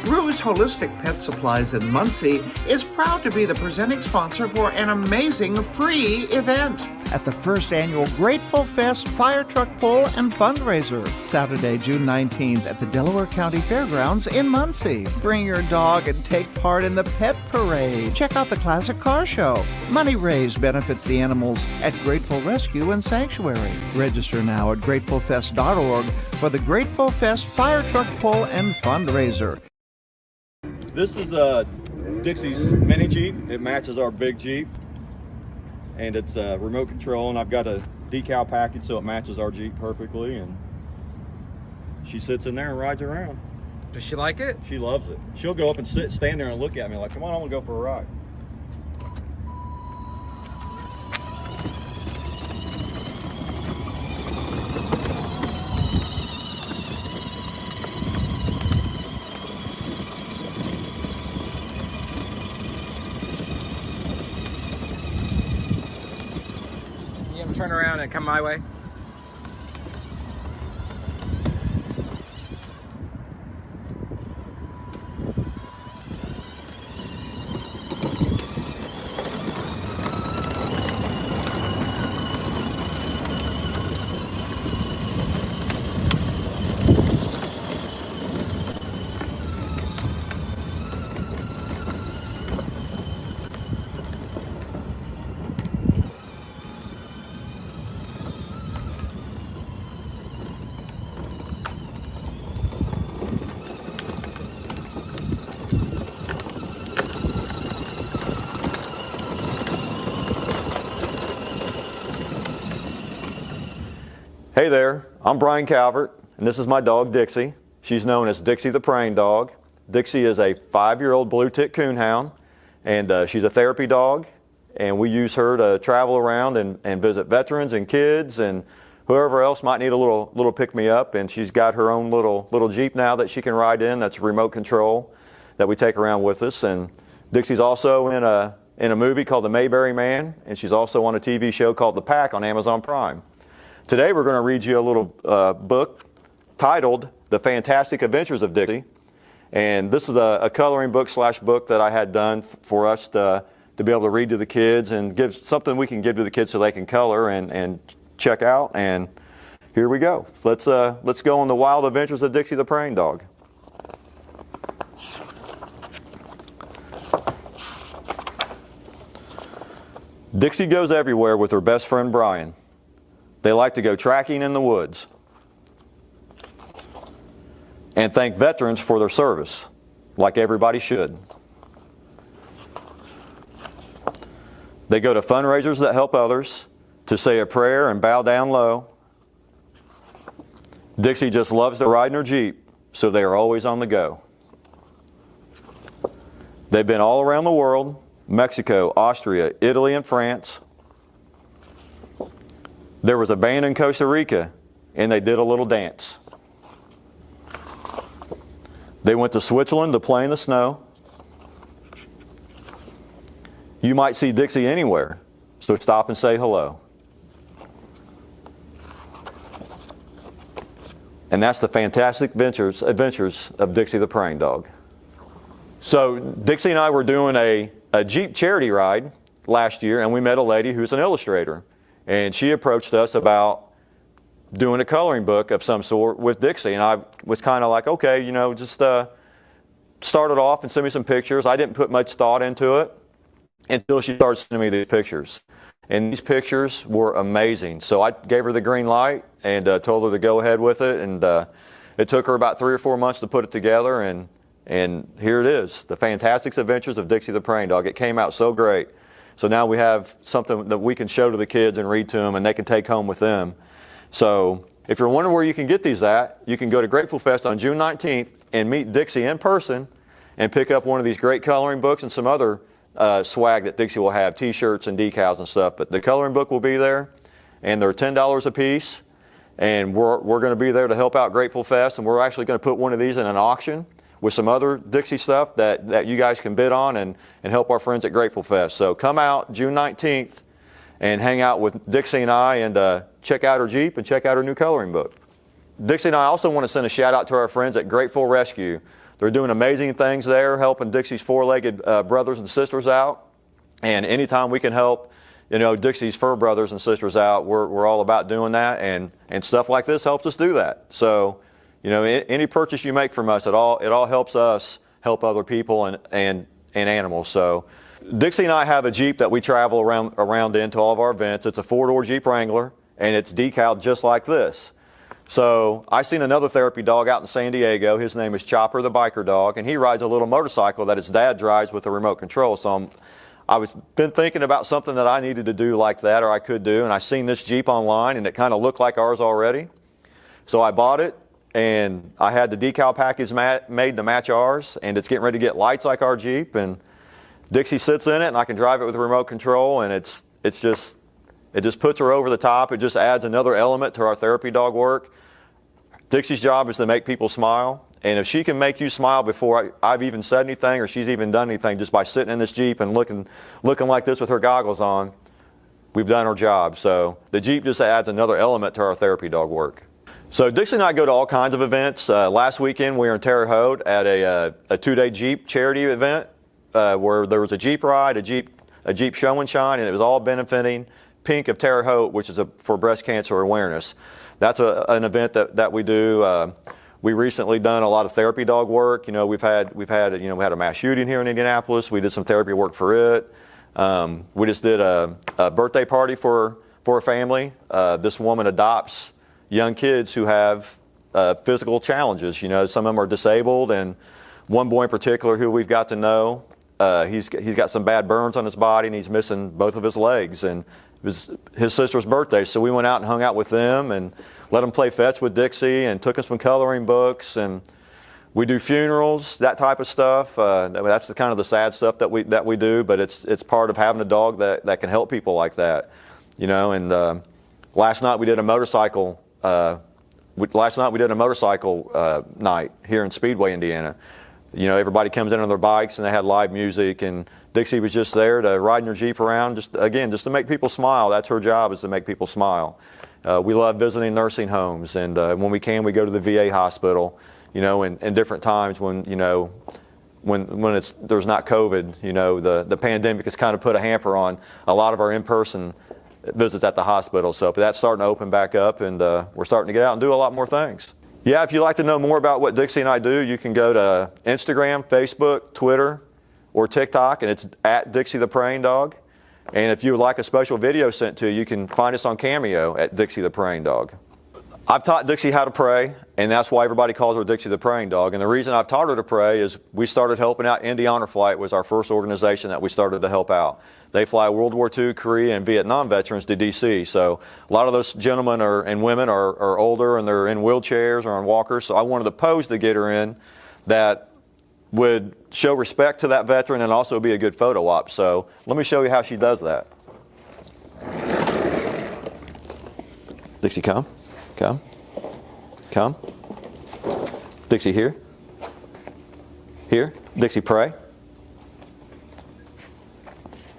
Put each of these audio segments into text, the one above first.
Rue's Holistic Pet Supplies in Muncie is proud to be the presenting sponsor for an amazing free event at the first annual Grateful Fest Fire Truck Pull and Fundraiser, Saturday, June 19th at the Delaware County Fairgrounds in Muncie. Bring your dog and take part in the Pet Parade. Check out the Classic Car Show. Money raised benefits the animals at Grateful Rescue and Sanctuary. Register now at gratefulfest.org for the Grateful Fest Fire Truck Pull and Fundraiser. This is Dixie's mini Jeep. It matches our big Jeep. And it's remote control, and I've got a decal package so it matches our Jeep perfectly, and she sits in there and rides around. Does she like it? She loves it. She'll go up and stand there and look at me like, come on, I want to go for a ride. Turn around and come my way. Hey there, I'm Brian Calvert, and this is my dog Dixie. She's known as Dixie the Praying Dog. Dixie is a 5-year-old blue tick coonhound, and she's a therapy dog, and we use her to travel around and visit veterans and kids and whoever else might need a little pick-me-up. And she's got her own little Jeep now that she can ride in that's remote control that we take around with us. And Dixie's also in a movie called The Mayberry Man, and she's also on a TV show called The Pack on Amazon Prime. Today we're going to read you a little book titled The Fantastic Adventures of Dixie. And this is a coloring book / book that I had done for us to be able to read to the kids and give something we can give to the kids so they can color and check out. And here we go. Let's go on the wild adventures of Dixie the Praying Dog. Dixie goes everywhere with her best friend Brian. They like to go tracking in the woods and thank veterans for their service, like everybody should. They go to fundraisers that help others, to say a prayer and bow down low. Dixie just loves to ride in her Jeep, so they are always on the go. They've been all around the world: Mexico, Austria, Italy, and France. There was a band in Costa Rica, and they did a little dance. They went to Switzerland to play in the snow. You might see Dixie anywhere, so stop and say hello. And that's the fantastic adventures of Dixie the Praying Dog. So Dixie and I were doing a Jeep charity ride last year, and we met a lady who's an illustrator. And she approached us about doing a coloring book of some sort with Dixie. And I was kind of like, okay, just start it off and send me some pictures. I didn't put much thought into it until she started sending me these pictures. And these pictures were amazing. So I gave her the green light and told her to go ahead with it. And it took her about 3 or 4 months to put it together. And here it is, The Fantastic Adventures of Dixie the Praying Dog. It came out so great. So now we have something that we can show to the kids and read to them, and they can take home with them. So if you're wondering where you can get these at, you can go to Grateful Fest on June 19th and meet Dixie in person and pick up one of these great coloring books and some other swag that Dixie will have, t-shirts and decals and stuff. But the coloring book will be there, and they're $10 a piece. And we're going to be there to help out Grateful Fest, and we're actually going to put one of these in an auction with some other Dixie stuff that you guys can bid on and help our friends at Grateful Fest. So come out June 19th and hang out with Dixie and I and check out her Jeep and check out her new coloring book. Dixie and I also want to send a shout out to our friends at Grateful Rescue. They're doing amazing things there, helping Dixie's four-legged brothers and sisters out. And anytime we can help, Dixie's fur brothers and sisters out, we're all about doing that. And stuff like this helps us do that. So, any purchase you make from us, it all helps us help other people and animals. So, Dixie and I have a Jeep that we travel around into all of our events. It's a 4-door Jeep Wrangler, and it's decaled just like this. So I seen another therapy dog out in San Diego. His name is Chopper the biker dog, and he rides a little motorcycle that his dad drives with a remote control. So I was been thinking about something that I needed to do like that, or I could do, and I seen this Jeep online, and it kind of looked like ours already. So I bought it, and I had the decal package made to match ours, and it's getting ready to get lights like our Jeep, and Dixie sits in it, and I can drive it with a remote control, and it just puts her over the top. It just adds another element to our therapy dog work. Dixie's job is to make people smile. And if she can make you smile before I've even said anything or she's even done anything, just by sitting in this Jeep and looking like this with her goggles on, we've done our job. So the Jeep just adds another element to our therapy dog work. So Dixie and I go to all kinds of events. Last weekend we were in Terre Haute at a 2-day Jeep charity event where there was a Jeep ride, a Jeep show and shine, and it was all benefiting Pink of Terre Haute, which is for breast cancer awareness. That's an event that we do. We recently done a lot of therapy dog work. We had a mass shooting here in Indianapolis. We did some therapy work for it. We just did a birthday party for a family. This woman adopts young kids who have physical challenges. Some of them are disabled, and one boy in particular who we've got to know, he's got some bad burns on his body, and he's missing both of his legs. And it was his sister's birthday, so we went out and hung out with them and let them play fetch with Dixie and took us some coloring books, and we do funerals, that type of stuff. That's the kind of the sad stuff that we do, but it's part of having a dog that can help people like that, And last night we did a motorcycle. Night here in Speedway, Indiana. Everybody comes in on their bikes and they had live music, and Dixie was just there to ride in her Jeep around, just to make people smile. That's her job, is to make people smile. We love visiting nursing homes, and when we can, we go to the VA hospital, in different times when there's not COVID. The pandemic has kind of put a hamper on a lot of our in-person visits at the hospital. So that's starting to open back up, and we're starting to get out and do a lot more things. Yeah, if you'd like to know more about what Dixie and I do, you can go to Instagram, Facebook, Twitter, or TikTok, and it's at Dixie the Praying Dog. And if you would like a special video sent to you, you can find us on Cameo at Dixie the Praying Dog. I've taught Dixie how to pray, and that's why everybody calls her Dixie the Praying Dog. And the reason I've taught her to pray is we started helping out. Indy Honor Flight was our first organization that we started to help out. They fly World War II, Korea, and Vietnam veterans to D.C. So a lot of those gentlemen and women are older, and they're in wheelchairs or on walkers. So I wanted a pose to get her in that would show respect to that veteran and also be a good photo op. So let me show you how she does that. Dixie, come. Dixie, here. Dixie, pray.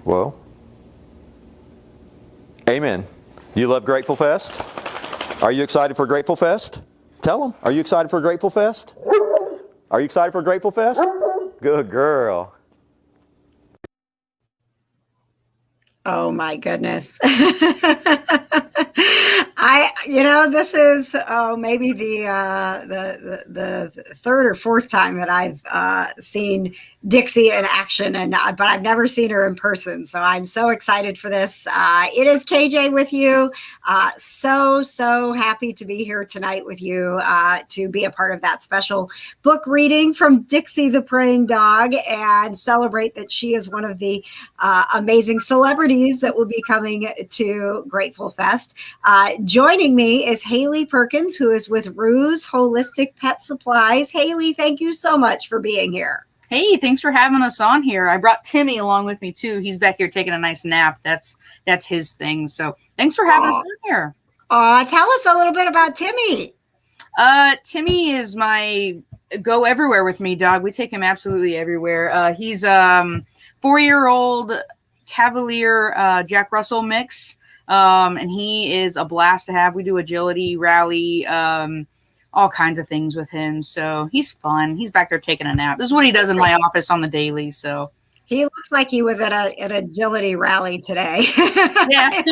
Whoa. Amen. You love Grateful Fest? Are you excited for Grateful Fest? Tell them. Are you excited for Grateful Fest? Are you excited for Grateful Fest? Good girl. Oh my goodness. This is maybe the third or fourth time that I've seen Dixie in action, but I've never seen her in person. So I'm so excited for this. It is KJ with you. So happy to be here tonight with you to be a part of that special book reading from Dixie the Praying Dog and celebrate that she is one of the amazing celebrities that will be coming to Grateful Fest. Joining me is Haley Perkins, who is with Ruse Holistic Pet Supplies. Haley, thank you so much for being here. Hey, thanks for having us on here. I brought Timmy along with me too. He's back here taking a nice nap. That's his thing. So thanks for having us on here. Tell us a little bit about Timmy. Timmy is my go everywhere with me dog. We take him absolutely everywhere. He's 4-year-old Cavalier Jack Russell mix. And he is a blast to have. We do agility, rally, all kinds of things with him. So he's fun. He's back there taking a nap. This is what he does in my office on the daily. So he looks like he was at an agility rally today. yeah.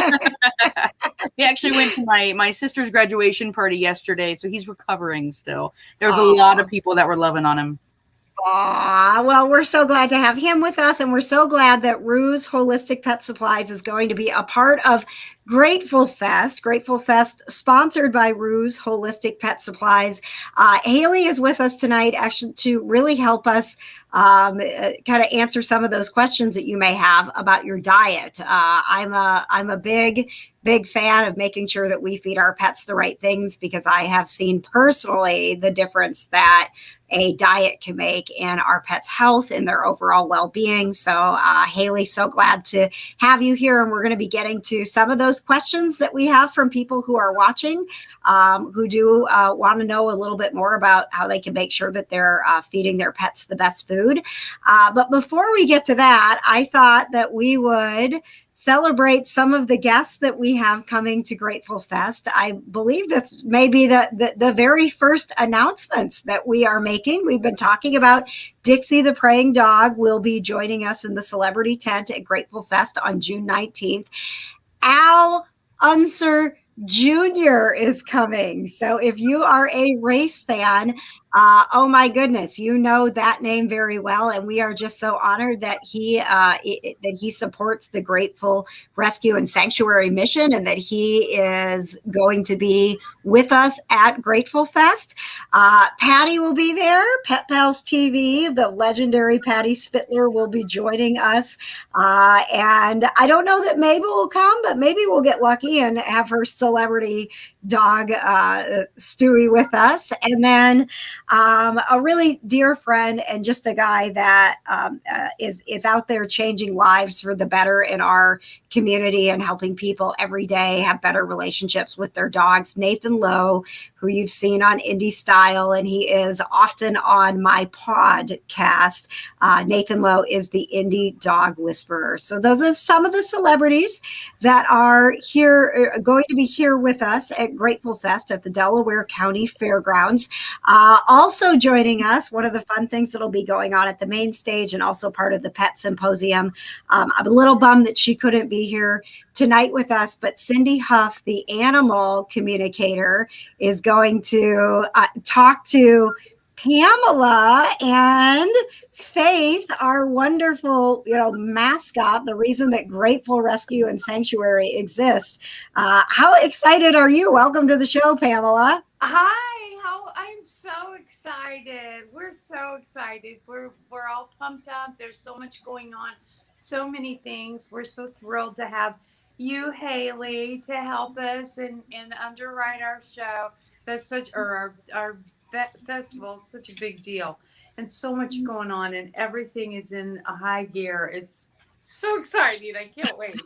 He actually went to my sister's graduation party yesterday, so he's recovering still. There was a lot of people that were loving on him. Aw, well, we're so glad to have him with us, and we're so glad that Ruse Holistic Pet Supplies is going to be a part of Grateful Fest. Grateful Fest sponsored by Ruse Holistic Pet Supplies. Haley is with us tonight actually to really help us kind of answer some of those questions that you may have about your diet. I'm a big fan of making sure that we feed our pets the right things, because I have seen personally the difference that a diet can make in our pets' health and their overall well-being. So Haley, so glad to have you here. And we're going to be getting to some of those questions that we have from people who are watching, who do want to know a little bit more about how they can make sure that they're feeding their pets the best food. But before we get to that, I thought that we would celebrate some of the guests that we have coming to Grateful Fest. I believe that's maybe the very first announcements that we are making. We've been talking about Dixie the Praying Dog will be joining us in the celebrity tent at Grateful Fest on June 19th. Al Unser Jr. is coming. So if you are a race fan, oh my goodness, you know that name very well, and we are just so honored that he supports the Grateful Rescue and Sanctuary mission, and that he is going to be with us at Grateful Fest. Patty will be there. Pet Pals TV, the legendary Patty Spittler, will be joining us, and I don't know that Mabel will come, but maybe we'll get lucky and have her celebrity dog Stewie with us. And then a really dear friend and just a guy that is out there changing lives for the better in our community and helping people every day have better relationships with their dogs, Nathan Lowe, who you've seen on Indie Style, and he is often on my podcast. Nathan Lowe is the Indie Dog Whisperer. So those are some of the celebrities that are here, going to be here with us at Grateful Fest at the Delaware County Fairgrounds. Also joining us, one of the fun things that'll be going on at the main stage and also part of the Pet Symposium. I'm a little bummed that she couldn't be here tonight with us, but Cindy Huff, the animal communicator, is going to talk to Pamela and Faith, our wonderful, mascot, the reason that Grateful Rescue and Sanctuary exists. How excited are you? Welcome to the show, Pamela. Hi, I'm so excited. We're so excited. We're all pumped up. There's so much going on, so many things. We're so thrilled to have you, Haley, to help us and underwrite our show. That's our festival is such a big deal, and so much going on, and everything is in a high gear. It's so exciting. I can't wait.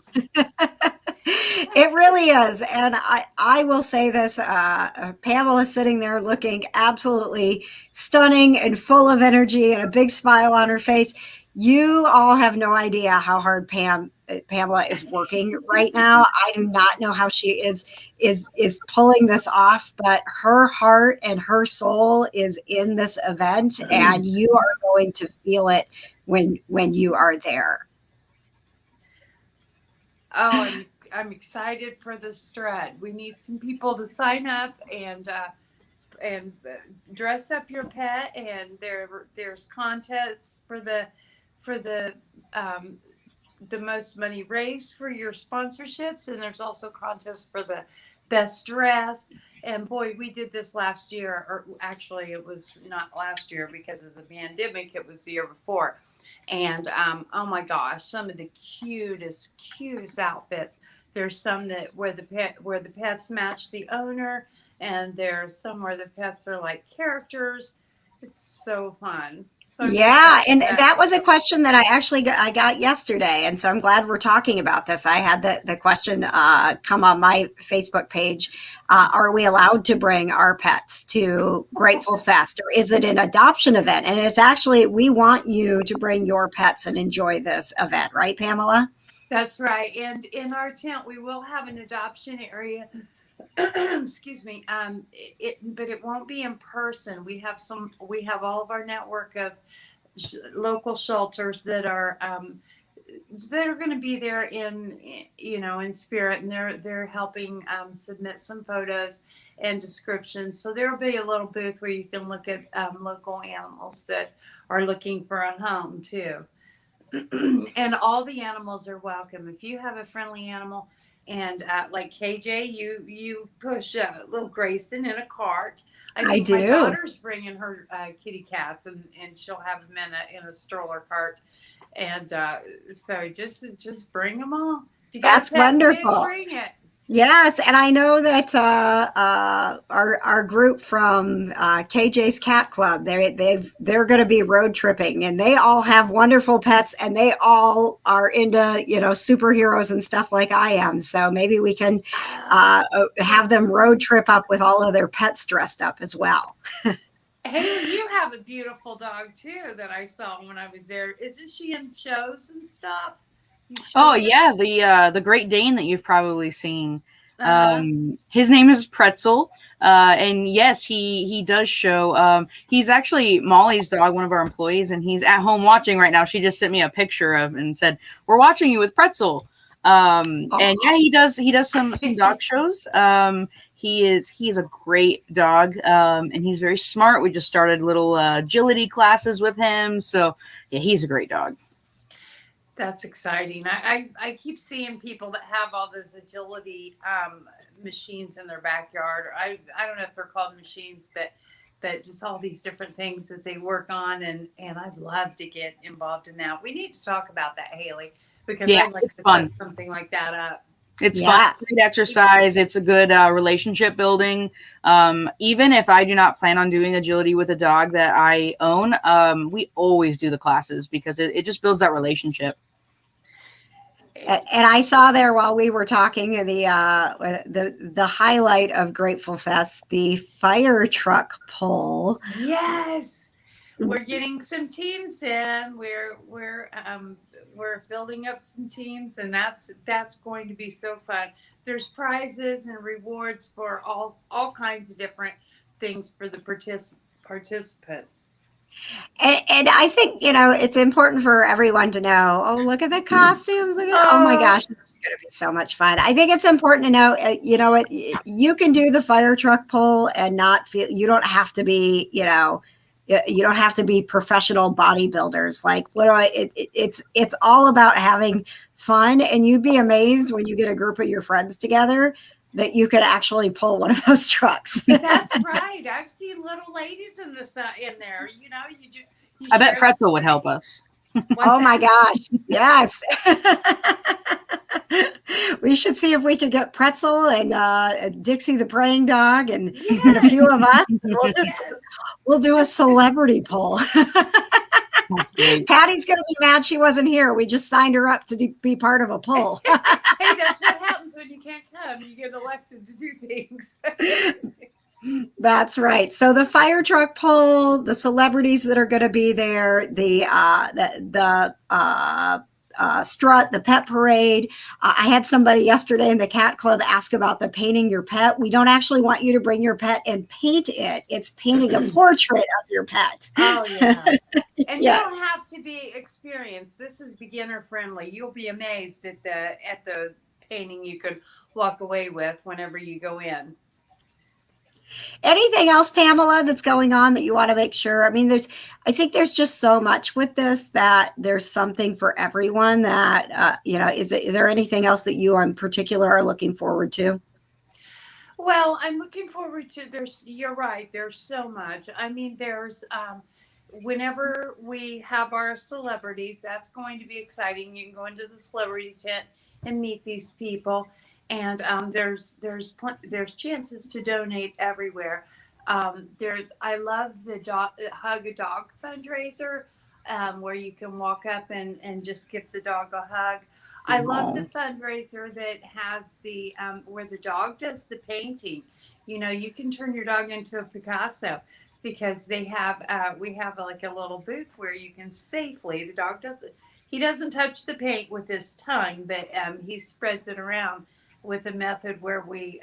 It really is. And I will say this, Pamela sitting there looking absolutely stunning and full of energy and a big smile on her face. You all have no idea how hard Pamela is working right now. I do not know how she is pulling this off, but her heart and her soul is in this event, and you are going to feel it when you are there. Oh, I'm excited for the strut. We need some people to sign up and dress up your pet, and there's contests for the most money raised for your sponsorships, and there's also contests for the best dressed. And boy, we did this last year, or actually it was not last year because of the pandemic, it was the year before. And oh my gosh, some of the cutest outfits. There's some where the pets match the owner, and there's some where the pets are like characters. It's so fun. So yeah, and that was a question that I got yesterday, and so I'm glad we're talking about this. I had the question come on my Facebook page. Are we allowed to bring our pets to Grateful Fest, or is it an adoption event? And it's actually, we want you to bring your pets and enjoy this event, right, Pamela? That's right. And in our tent, we will have an adoption area excuse me. But it won't be in person. We have all of our network of local shelters that are going to be there in spirit, and they're helping submit some photos and descriptions. So there'll be a little booth where you can look at local animals that are looking for a home too. And all the animals are welcome. If you have a friendly animal, and like KJ, you push little Grayson in a cart. I think do. my daughter's bringing her kitty cats, and she'll have them in a stroller cart. And so just bring them all. If you got That's a pet, wonderful. bring it. Yes, and I know that our group from KJ's Cat Club, they're going to be road tripping, and they all have wonderful pets, and they all are into superheroes and stuff like I am. So maybe we can have them road trip up with all of their pets dressed up as well. Hey, you have a beautiful dog too that I saw when I was there. Isn't she in shows and stuff? Oh yeah, the Great Dane that you've probably seen. Uh-huh. His name is Pretzel, and yes, he does show. He's actually Molly's dog, one of our employees, and he's at home watching right now. She just sent me a picture of and said, "We're watching you with Pretzel." And yeah, he does some dog shows. He is a great dog, and he's very smart. We just started little agility classes with him, so yeah, he's a great dog. That's exciting. I keep seeing people that have all those agility machines in their backyard. I don't know if they're called machines, but just all these different things that they work on, and I'd love to get involved in that. We need to talk about that, Haley, because Yeah, I'd like it's to fun. set something like that up. It's fun, great exercise. It's a good relationship building. Even if I do not plan on doing agility with a dog that I own, we always do the classes because it just builds that relationship. And I saw there while we were talking the highlight of Grateful Fest, the fire truck pull. Yes, we're getting some teams in. We're building up some teams, and that's going to be so fun. There's prizes and rewards for all kinds of different things for the participants. And I think, it's important for everyone to know, oh, look at the costumes. Oh my gosh, this is going to be so much fun. I think it's important to know, what you can do the fire truck pull and not feel, you don't have to be, you don't have to be professional bodybuilders. Like, it's all about having fun. And you'd be amazed when you get a group of your friends together that you could actually pull one of those trucks. That's right. I've seen little ladies in there. I bet Pretzel would help us. Oh my gosh. Yes. We should see if we could get Pretzel and Dixie the Praying Dog and a few of us. We'll do a celebrity poll. Patty's going to be mad she wasn't here. We just signed her up to be part of a poll. Hey, that's what happens when you can't come. You get elected to do things. That's right. So the fire truck poll, the celebrities that are going to be there, the strut, the pet parade. I had somebody yesterday in the cat club ask about the painting your pet. We don't actually want you to bring your pet and paint it. It's painting a portrait of your pet. Oh yeah. And you don't have to be experienced. This is beginner friendly. You'll be amazed at the painting you could walk away with whenever you go in. Anything else, Pamela, that's going on that you want to make sure? I mean, I think there's just so much with this that there's something for everyone that, is there anything else that you in particular are looking forward to? Well, I'm looking forward to you're right. There's so much. I mean, there's, whenever we have our celebrities, that's going to be exciting. You can go into the celebrity tent and meet these people. And there's chances to donate everywhere. I love the Hug a Dog fundraiser, where you can walk up and just give the dog a hug. I love the fundraiser that has the where the dog does the painting. You can turn your dog into a Picasso, because we have like a little booth where you can safely, he doesn't touch the paint with his tongue, but he spreads it around. with a method where we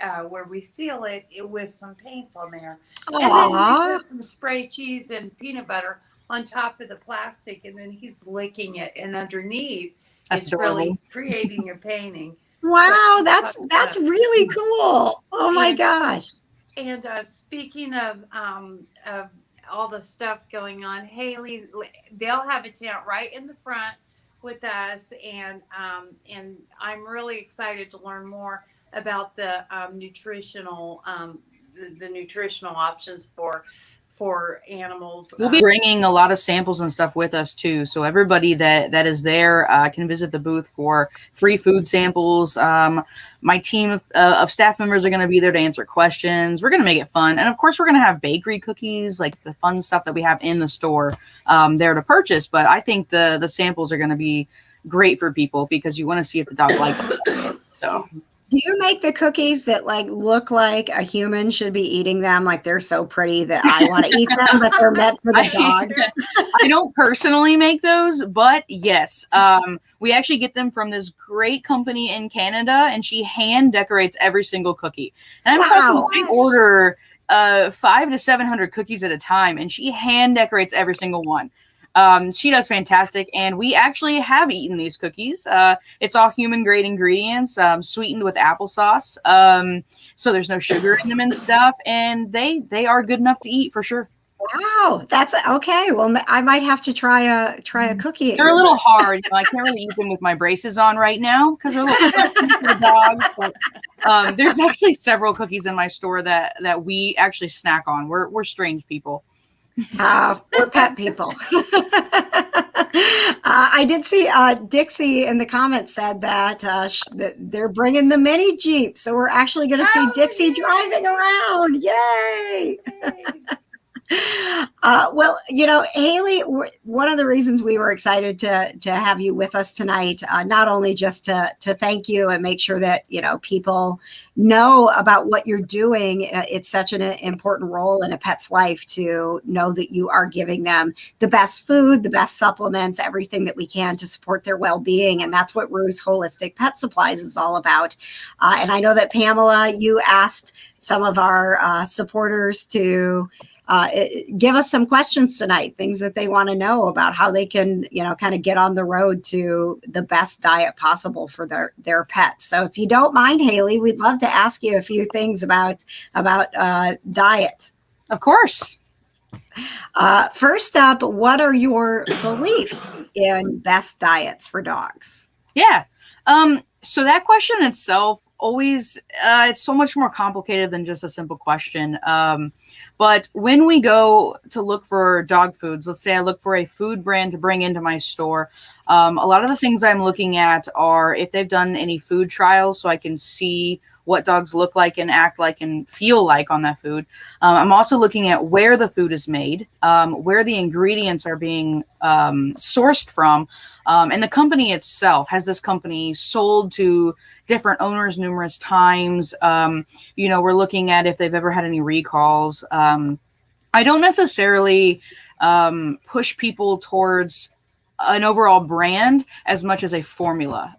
seal it with some paints on there, Aww. and then we put some spray cheese and peanut butter on top of the plastic, and then he's licking it, and underneath That's it's really adorable. creating a painting. Wow, So, that's really cool. Oh my gosh. And speaking of all the stuff going on, Haley's, they'll have a tent right in the front with us, and I'm really excited to learn more about the nutritional options for animals. We'll be bringing a lot of samples and stuff with us too, so everybody that is there can visit the booth for free food samples. My team of staff members are going to be there to answer questions. We're going to make it fun, and of course, we're going to have bakery cookies, like the fun stuff that we have in the store, there to purchase. But I think the samples are going to be great for people because you want to see if the dog likes it. So. Do you make the cookies that like look like a human should be eating them? Like they're so pretty that I want to eat them, but they're meant for the dog. I don't personally make those, but yes, we actually get them from this great company in Canada, and she hand decorates every single cookie. And I'm talking, I order 500 to 700 cookies at a time, and she hand decorates every single one. She does fantastic, and we actually have eaten these cookies. It's all human grade ingredients, sweetened with applesauce. So there's no sugar in them and stuff, and they are good enough to eat for sure. Wow, that's okay. Well, I might have to try a cookie. They're a little hard. I can't really eat them with my braces on right now because they're a little for the dogs. But, there's actually several cookies in my store that we actually snack on. We're strange people. We're pet people. I did see Dixie in the comments said that that they're bringing the mini Jeep, so we're actually going to see Dixie driving around. Yay! Well, Haley, one of the reasons we were excited to have you with us tonight, not only just to thank you and make sure that, people know about what you're doing. It's such an important role in a pet's life to know that you are giving them the best food, the best supplements, everything that we can to support their well-being. And that's what Rue's Holistic Pet Supplies is all about. And I know that Pamela, you asked some of our supporters to give us some questions tonight, things that they want to know about how they can, kind of get on the road to the best diet possible for their pets. So if you don't mind, Haley, we'd love to ask you a few things about diet. Of course. First up, what are your beliefs in best diets for dogs? Yeah. So that question itself always, it's so much more complicated than just a simple question. But when we go to look for dog foods, let's say I look for a food brand to bring into my store, a lot of the things I'm looking at are if they've done any food trials so I can see what dogs look like and act like and feel like on that food. I'm also looking at where the food is made, where the ingredients are being sourced from, and the company itself. Has this company sold to different owners numerous times? We're looking at if they've ever had any recalls. I don't necessarily push people towards an overall brand as much as a formula.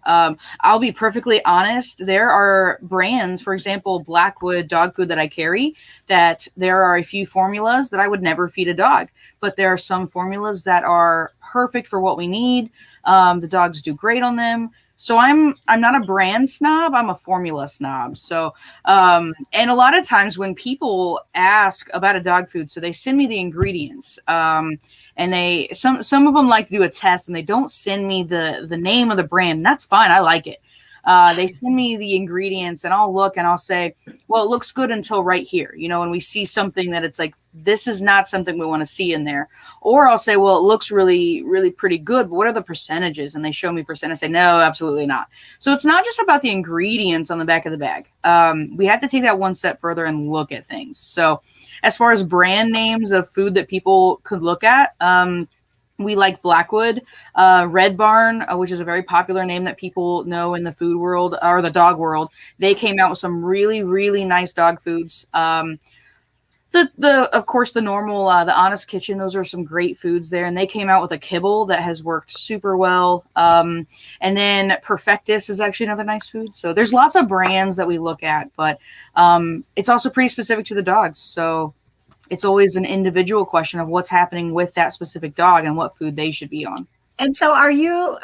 I'll be perfectly honest. There are brands, for example, Blackwood dog food that I carry, that there are a few formulas that I would never feed a dog, but there are some formulas that are perfect for what we need. The dogs do great on them. So I'm not a brand snob. I'm a formula snob. So, and a lot of times when people ask about a dog food, so they send me the ingredients, and some of them like to do a test and they don't send me the name of the brand. And that's fine. I like it. They send me the ingredients and I'll look and I'll say, well, it looks good until right here. When we see something that it's like, this is not something we want to see in there. Or I'll say, well, it looks really, really pretty good, but what are the percentages? And they show me percent. I say, no, absolutely not. So it's not just about the ingredients on the back of the bag. We have to take that one step further and look at things. So as far as brand names of food that people could look at, we like Blackwood, Red Barn, which is a very popular name that people know in the food world or the dog world. They came out with some really, really nice dog foods. Of course, the normal, the Honest Kitchen, those are some great foods there. And they came out with a kibble that has worked super well. And then Perfectus is actually another nice food. So there's lots of brands that we look at, but it's also pretty specific to the dogs. So it's always an individual question of what's happening with that specific dog and what food they should be on. And so are you,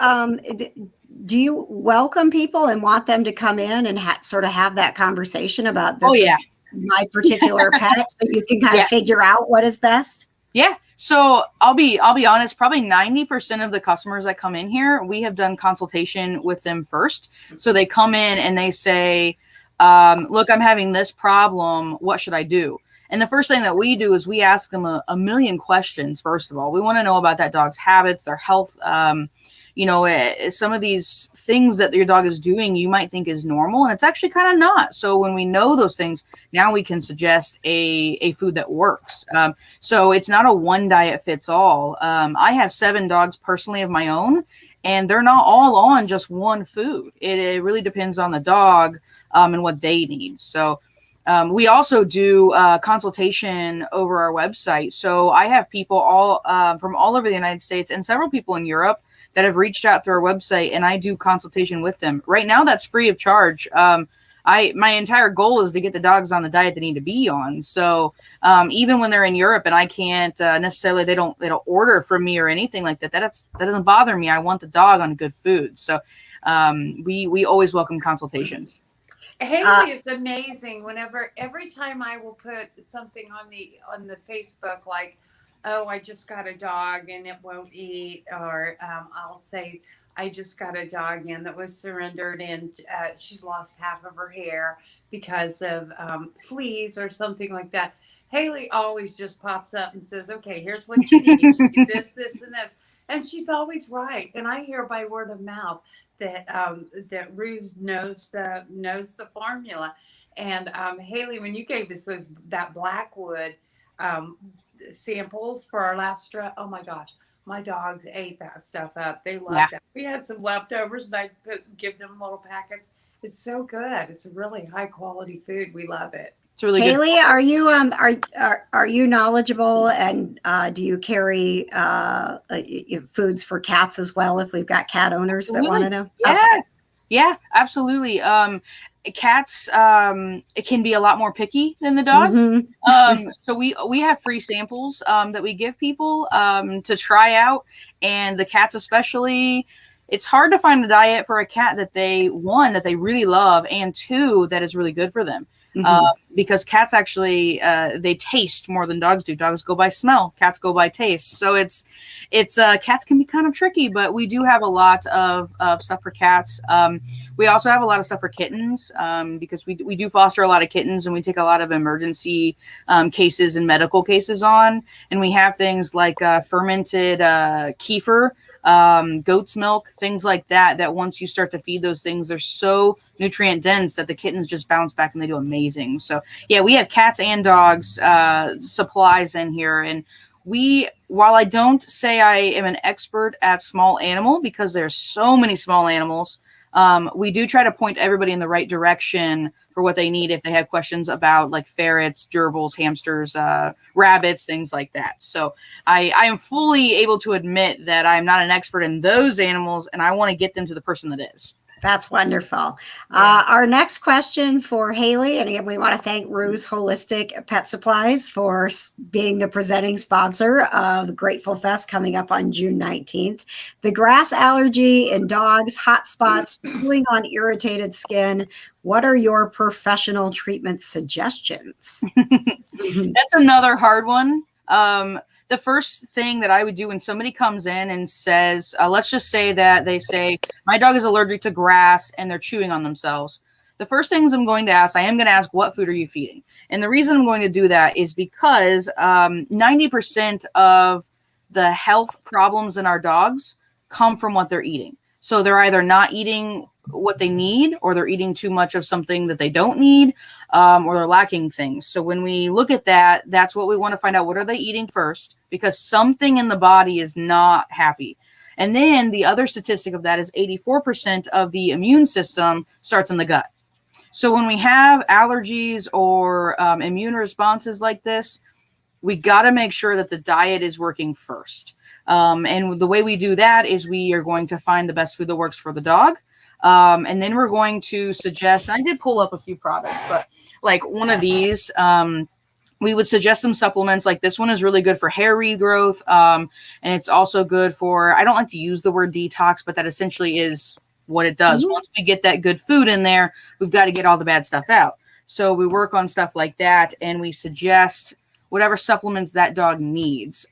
do you welcome people and want them to come in and sort of have that conversation about this? Oh, yeah. My particular pet, so you can kind of figure out what is best? Yeah. So I'll be honest, probably 90% of the customers that come in here, we have done consultation with them first. So they come in and they say, look, I'm having this problem. What should I do? And the first thing that we do is we ask them a million questions. First of all, we want to know about that dog's habits, their health. Some of these things that your dog is doing, you might think is normal, and it's actually kind of not. So when we know those things, now we can suggest a food that works. So it's not a one diet fits all. I have 7 dogs personally of my own, and they're not all on just one food. It really depends on the dog and what they need. So we also do consultation over our website. So I have people all from all over the United States and several people in Europe that have reached out through our website, and I do consultation with them. Right now, that's free of charge. My entire goal is to get the dogs on the diet they need to be on. So even when they're in Europe and I can't necessarily, they don't order from me or anything like that. That doesn't bother me. I want the dog on good food. So we always welcome consultations. Haley is amazing. Every time I will put something on the Facebook, like, oh, I just got a dog and it won't eat, or I'll say, I just got a dog in that was surrendered and she's lost half of her hair because of fleas or something like that. Haley always just pops up and says, okay, here's what you need. You do this, this, and this. And she's always right. And I hear by word of mouth that Ruse knows the formula. And Haley, when you gave us that Blackwood samples for our last strut, oh my gosh, my dogs ate that stuff up. They loved that. We had some leftovers and I give them little packets. It's so good. It's a really high quality food. We love it. It's really Haley, good. are you are you knowledgeable, and do you carry foods for cats as well if we've got cat owners that want to know? Yeah, absolutely. Cats, it can be a lot more picky than the dogs. Mm-hmm. So we have free samples that we give people to try out, and the cats especially. It's hard to find a diet for a cat that they really love, and 2 that is really good for them. Because cats actually they taste more than dogs do. Dogs go by smell, cats go by taste. So it's cats can be kind of tricky, but we do have a lot of stuff for cats. We also have a lot of stuff for kittens because we do foster a lot of kittens, and we take a lot of emergency cases and medical cases on. And we have things like fermented kefir, goat's milk, things like that once you start to feed those things, they're so nutrient dense that the kittens just bounce back and they do amazing. So yeah, we have cats and dogs supplies in here. And while I don't say I am an expert at small animal, because there's so many small animals, we do try to point everybody in the right direction for what they need if they have questions about like ferrets, gerbils, hamsters, rabbits, things like that. So I am fully able to admit that I'm not an expert in those animals, and I want to get them to the person that is. That's wonderful. Our next question for Haley, and again, we want to thank Ruse Holistic Pet Supplies for being the presenting sponsor of Grateful Fest coming up on June 19th. The grass allergy in dogs, hot spots, chewing on irritated skin. What are your professional treatment suggestions? That's another hard one. The first thing that I would do when somebody comes in and says, let's just say that they say, my dog is allergic to grass and they're chewing on themselves. The first things I am going to ask, what food are you feeding? And the reason I'm going to do that is because 90% of the health problems in our dogs come from what they're eating. So they're either not eating what they need, or they're eating too much of something that they don't need, or they're lacking things. So when we look at that, that's what we want to find out. What are they eating first? Because something in the body is not happy. And then the other statistic of that is 84% of the immune system starts in the gut. So when we have allergies or immune responses like this, we got to make sure that the diet is working first. And the way we do that is we are going to find the best food that works for the dog. And then we're going to suggest, I did pull up a few products, but like one of these, we would suggest some supplements. Like this one is really good for hair regrowth. And it's also good for, I don't like to use the word detox, but that essentially is what it does. Once we get that good food in there, we've got to get all the bad stuff out. So we work on stuff like that, and we suggest whatever supplements that dog needs.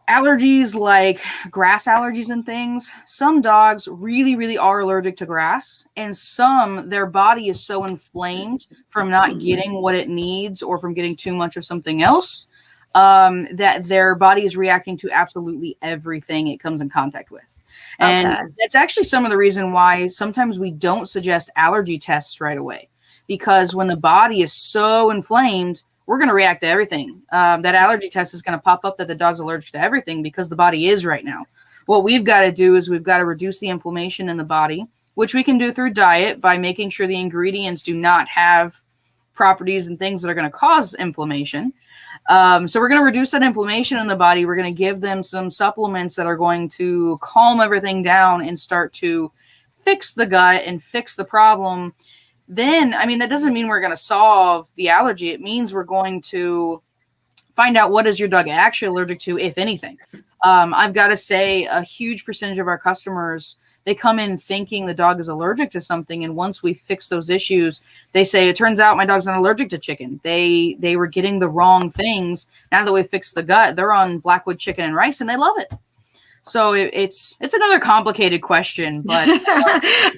Allergies like grass allergies and things. Some dogs really, really are allergic to grass, and some, their body is so inflamed from not getting what it needs or from getting too much of something else that their body is reacting to absolutely everything it comes in contact with. And that's actually some of the reason why sometimes we don't suggest allergy tests right away, because when the body is so inflamed, we're going to react to everything. That allergy test is going to pop up that the dog's allergic to everything because the body is right now. What we've got to do is we've got to reduce the inflammation in the body, which we can do through diet by making sure the ingredients do not have properties and things that are going to cause inflammation. So we're going to reduce that inflammation in the body. We're going to give them some supplements that are going to calm everything down and start to fix the gut and fix the problem. Then, I mean, that doesn't mean we're going to solve the allergy. It means we're going to find out what is your dog actually allergic to, if anything. I've got to say a huge percentage of our customers, they come in thinking the dog is allergic to something. And once we fix those issues, they say, it turns out my dog's not allergic to chicken. They were getting the wrong things. Now that we fixed the gut, they're on Blackwood chicken and rice and they love it. So it's another complicated question, but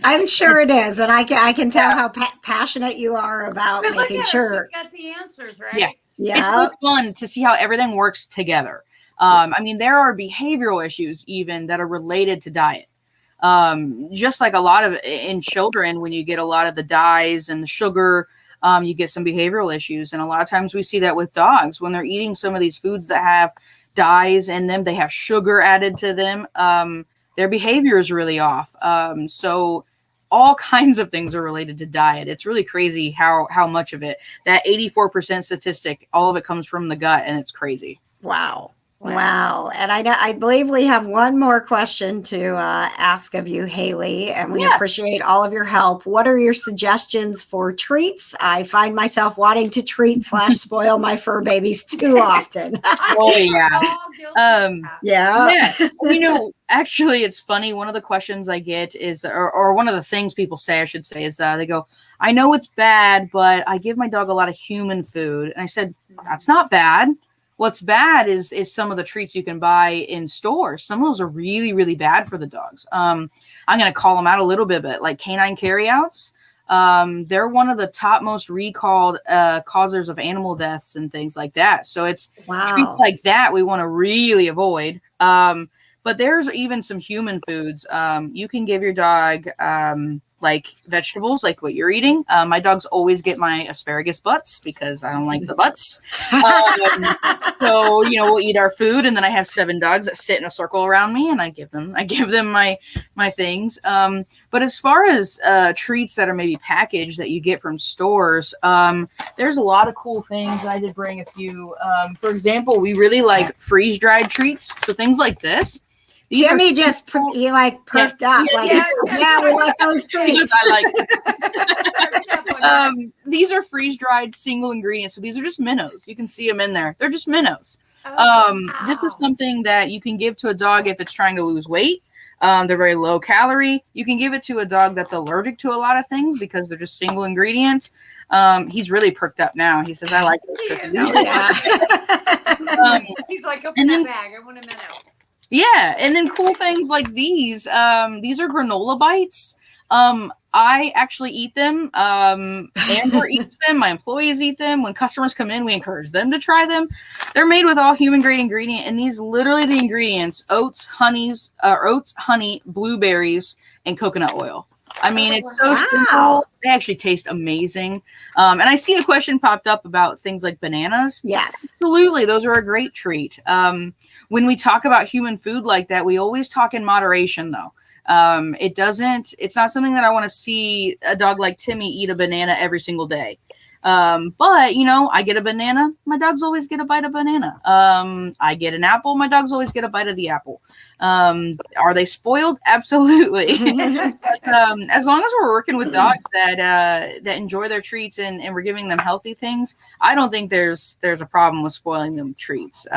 I'm sure it is, and I can tell how passionate you are about making sure she's got the answers, right? Yeah. It's so fun to see how everything works together. I mean, there are behavioral issues even that are related to diet. Just like a lot of in children, when you get a lot of the dyes and the sugar, you get some behavioral issues, and a lot of times we see that with dogs when they're eating some of these foods that have dyes in them, they have sugar added to them, their behavior is really off. So all kinds of things are related to diet. It's really crazy how much of it, that 84% statistic, all of it comes from the gut, and it's crazy. Wow. And I believe we have one more question to ask of you, Haley, and we appreciate all of your help. What are your suggestions for treats? I find myself wanting to treat / spoil my fur babies too often. Yeah. You know, actually, it's funny. One of the questions I get is, or one of the things people say, I should say, is they go, I know it's bad, but I give my dog a lot of human food. And I said, that's not bad. What's bad is some of the treats you can buy in stores. Some of those are really, really bad for the dogs. I'm going to call them out a little bit, but like canine carryouts, they're one of the top most recalled causers of animal deaths and things like that. So it's treats like that we want to really avoid. But there's even some human foods. You can give your dog like vegetables, like what you're eating. My dogs always get my asparagus butts because I don't like the butts. So, you know, we'll eat our food, and then I have 7 dogs that sit in a circle around me, and I give them my things. But as far as treats that are maybe packaged that you get from stores, there's a lot of cool things. I did bring a few. For example, we really like freeze-dried treats. So things like this. Jimmy just he like perked up. We like those treats. These are freeze-dried single ingredients. So these are just minnows. You can see them in there. They're just minnows. This is something that you can give to a dog if it's trying to lose weight. They're very low calorie. You can give it to a dog that's allergic to a lot of things because they're just single ingredient. He's really perked up now. He says, I like this. He's like, open that bag. I want a minnow. Yeah, and then cool things like these. These are granola bites. I actually eat them. Amber eats them. My employees eat them. When customers come in, we encourage them to try them. They're made with all human grade ingredient, and these literally the ingredients: oats, honey, blueberries, and coconut oil. I mean, it's so simple. They actually taste amazing. And I see the question popped up about things like bananas. Yes, absolutely. Those are a great treat. When we talk about human food like that, we always talk in moderation, though. It's not something that I want to see a dog like Timmy eat a banana every single day. But I get a banana, my dogs always get a bite of banana. I get an apple, my dogs always get a bite of the apple. Are they spoiled? Absolutely. But, as long as we're working with dogs that enjoy their treats and we're giving them healthy things, I don't think there's a problem with spoiling them treats.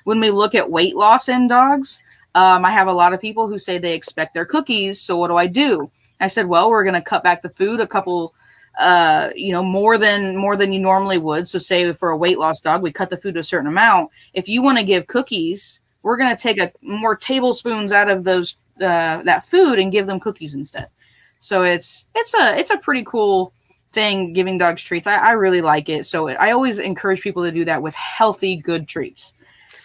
When we look at weight loss in dogs, I have a lot of people who say they expect their cookies. So what do? I said, well, we're going to cut back the food a couple more than you normally would. So say for a weight loss dog, we cut the food to a certain amount. If you want to give cookies, we're going to take more tablespoons out of those that food and give them cookies instead. So it's a pretty cool thing, giving dogs treats. I really like it. So I always encourage people to do that with healthy, good treats.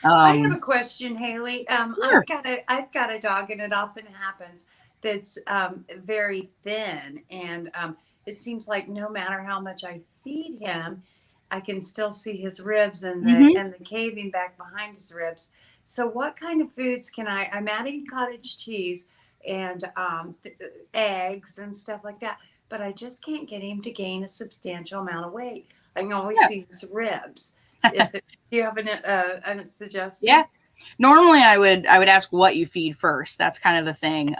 I have a question, Haley. Sure. I've got a dog, and it often happens that's very thin, and it seems like no matter how much I feed him, I can still see his ribs and the caving back behind his ribs. So what kind of foods I'm adding cottage cheese and eggs and stuff like that, but I just can't get him to gain a substantial amount of weight. I can always see his ribs. Do you have a suggestion? Yeah. Normally I would ask what you feed first. That's kind of the thing.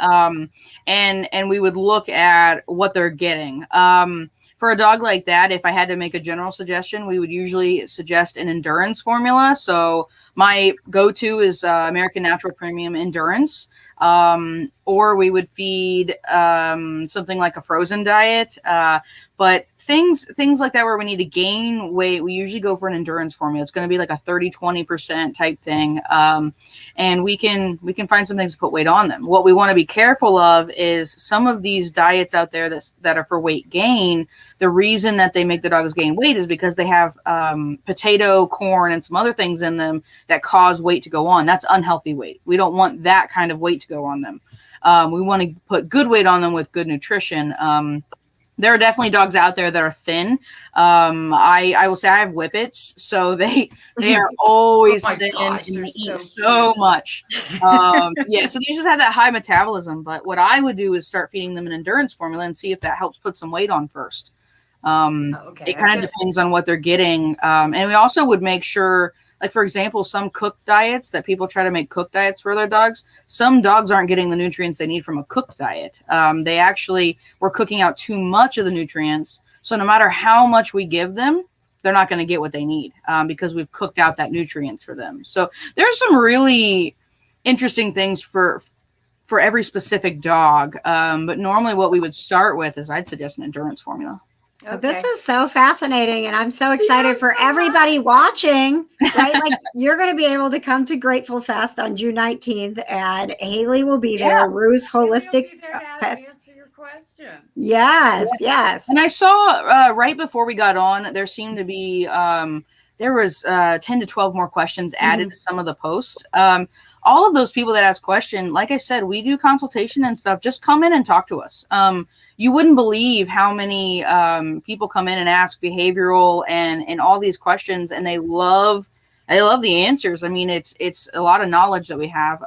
And we would look at what they're getting. For a dog like that, if I had to make a general suggestion, we would usually suggest an endurance formula. So my go-to is American Natural Premium Endurance. Or we would feed something like a frozen diet. But things like that where we need to gain weight, we usually go for an endurance formula. It's going to be like a 30-20% type thing. And we can find some things to put weight on them. What we want to be careful of is some of these diets out there that are for weight gain. The reason that they make the dogs gain weight is because they have potato, corn, and some other things in them that cause weight to go on. That's unhealthy weight. We don't want that kind of weight to go on them. We want to put good weight on them with good nutrition. There are definitely dogs out there that are thin. I will say I have whippets, so they are always thin and they eat so much. So they just have that high metabolism. But what I would do is start feeding them an endurance formula and see if that helps put some weight on first. It kind of depends on what they're getting. And we also would make sure, like, for example, some cooked diets that people try to make cooked diets for their dogs. Some dogs aren't getting the nutrients they need from a cooked diet. They actually were cooking out too much of the nutrients. So no matter how much we give them, they're not going to get what they need because we've cooked out that nutrients for them. So there's some really interesting things for every specific dog. But normally what we would start with is I'd suggest an endurance formula. Okay. This is so fascinating, and I'm so excited for everybody watching, right? Like, you're going to be able to come to Grateful Fest on June 19th, and Haley will be there. Rue's Holistic. Answer your questions. Yes. And I saw right before we got on, there seemed to be there was 10 to 12 more questions added to some of the posts. All of those people that ask questions, like I said, we do consultation and stuff. Just come in and talk to us. You wouldn't believe how many people come in and ask behavioral and all these questions, and they love the answers. I mean, it's a lot of knowledge that we have.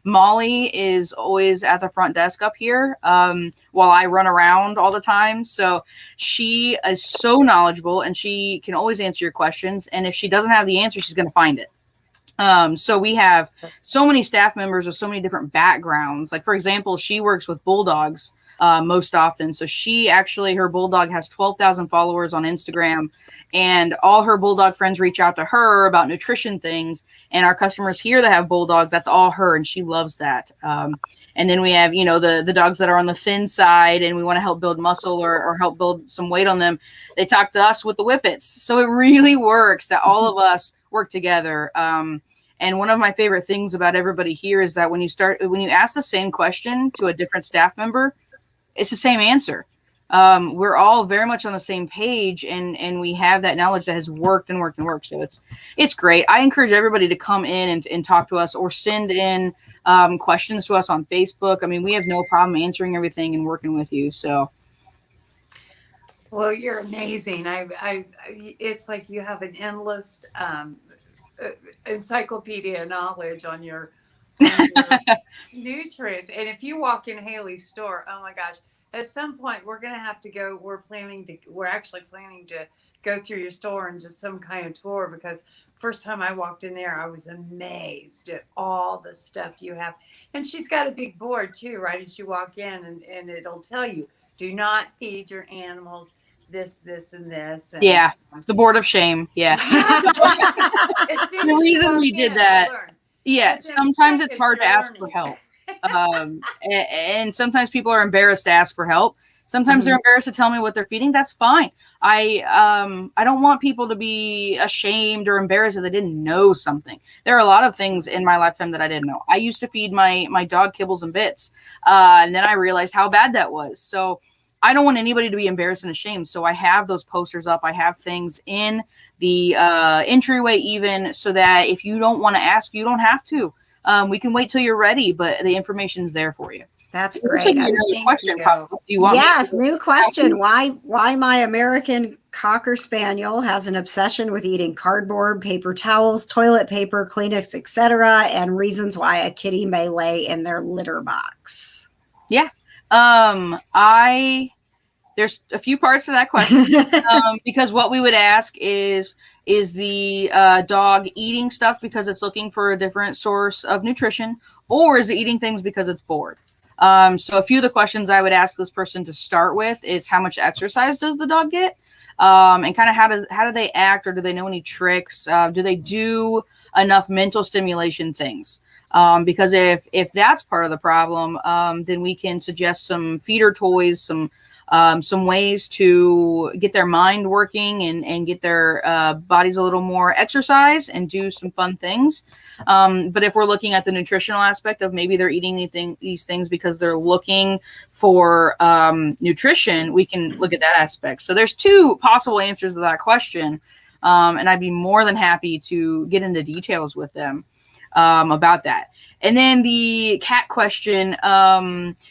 Molly is always at the front desk up here while I run around all the time. So she is so knowledgeable, and she can always answer your questions. And if she doesn't have the answer, she's going to find it. So we have so many staff members with so many different backgrounds. Like, for example, she works with bulldogs most often. So her bulldog has 12,000 followers on Instagram, and all her bulldog friends reach out to her about nutrition things. And our customers here that have bulldogs, that's all her, and she loves that. And then we have, the dogs that are on the thin side and we want to help build muscle or help build some weight on them. They talk to us with the whippets. So it really works that all of us work together. And one of my favorite things about everybody here is that when you ask the same question to a different staff member, it's the same answer. We're all very much on the same page, and we have that knowledge that has worked and worked and worked. So it's great. I encourage everybody to come in and talk to us or send in questions to us on Facebook. I mean, we have no problem answering everything and working with you. So. Well, you're amazing. It's like you have an endless encyclopedia knowledge on your nutrients. And if you walk in Haley's store, oh my gosh, at some point we're going to have to go. We're actually planning to go through your store and just some kind of tour, because first time I walked in there, I was amazed at all the stuff you have. And she's got a big board too, right as you walk in, and it'll tell you, do not feed your animals this, and this. And, yeah, the board of shame. Yeah. The reason we did that. Yeah, sometimes it's hard to ask for help. And sometimes people are embarrassed to ask for help. Sometimes they're embarrassed to tell me what they're feeding. That's fine. I don't want people to be ashamed or embarrassed if they didn't know something. There are a lot of things in my lifetime that I didn't know. I used to feed my dog kibbles and bits, and then I realized how bad that was. So I don't want anybody to be embarrassed and ashamed. So I have those posters up. I have things in the entryway even, so that if you don't want to ask, you don't have to. We can wait till you're ready, but the information's there for you. That's great. Question. Yes, new question. Why my American Cocker Spaniel has an obsession with eating cardboard, paper towels, toilet paper, Kleenex, etc., and reasons why a kitty may lay in their litter box. Yeah. There's a few parts to that question. Because what we would ask is the dog eating stuff because it's looking for a different source of nutrition, or is it eating things because it's bored? So a few of the questions I would ask this person to start with is, how much exercise does the dog get? And kind of how do they act, or do they know any tricks? Do they do enough mental stimulation things? Because if that's part of the problem, then we can suggest some feeder toys, some ways to get their mind working and get their bodies a little more exercise and do some fun things. But if we're looking at the nutritional aspect of maybe they're eating these things because they're looking for nutrition, we can look at that aspect. So there's two possible answers to that question. And I'd be more than happy to get into details with them about that. And then the cat question.